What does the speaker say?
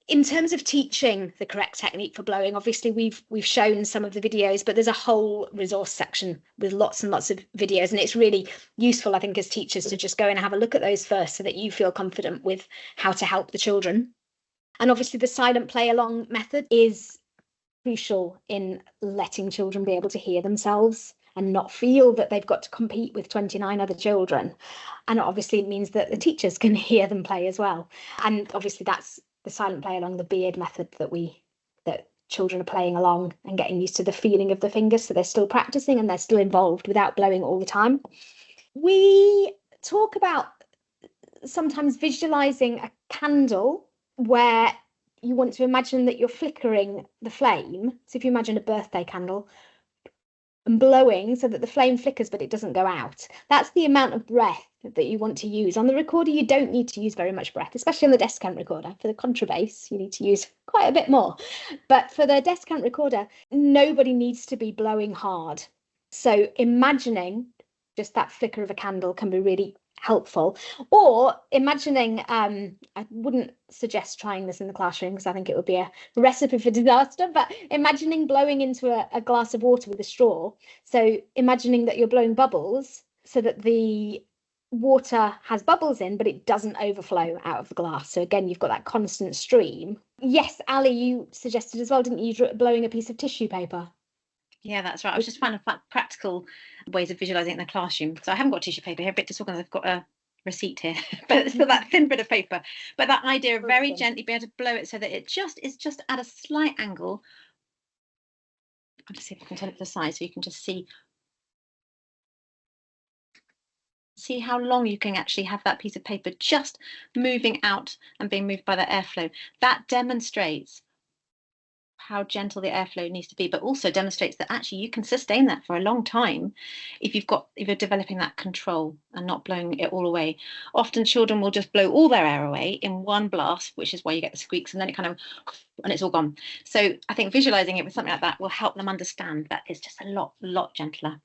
In terms of teaching the correct technique for blowing, obviously we've shown some of the videos, but there's a whole resource section with lots and lots of videos, and it's really useful, I think, as teachers to just go and have a look at those first so that you feel confident with how to help the children. And obviously the silent play along method is crucial in letting children be able to hear themselves and not feel that they've got to compete with 29 other children. And obviously it means that the teachers can hear them play as well. And obviously that's the silent play along the beard method that children are playing along and getting used to the feeling of the fingers, so they're still practicing and they're still involved without blowing all the time. We talk about sometimes visualizing a candle where you want to imagine that you're flickering the flame. So if you imagine a birthday candle and blowing so that the flame flickers but it doesn't go out, that's the amount of breath that you want to use. On the recorder, you don't need to use very much breath, especially on the Descant recorder. For the contrabass, you need to use quite a bit more. But for the Descant recorder, nobody needs to be blowing hard. So imagining just that flicker of a candle can be really helpful. Or imagining, I wouldn't suggest trying this in the classroom because I think it would be a recipe for disaster, but imagining blowing into a glass of water with a straw. So imagining that you're blowing bubbles so that the water has bubbles in, but it doesn't overflow out of the glass. So again, you've got that constant stream. Yes, Ali, you suggested as well, didn't you, blowing a piece of tissue paper? Yeah, that's right. I was just finding practical ways of visualising it in the classroom. So I haven't got tissue paper here, a bit disorganized. I've got a receipt here, but it's still that thin bit of paper. But that idea of very gently being able to blow it so that it is just at a slight angle. I'll just see if I can turn it to the side so you can just see how long you can actually have that piece of paper just moving out and being moved by the airflow. That demonstrates how gentle the airflow needs to be, but also demonstrates that actually you can sustain that for a long time if you're developing that control and not blowing it all away. Often children will just blow all their air away in one blast, which is why you get the squeaks, and then it and it's all gone. So I think visualizing it with something like that will help them understand that it's just a lot gentler.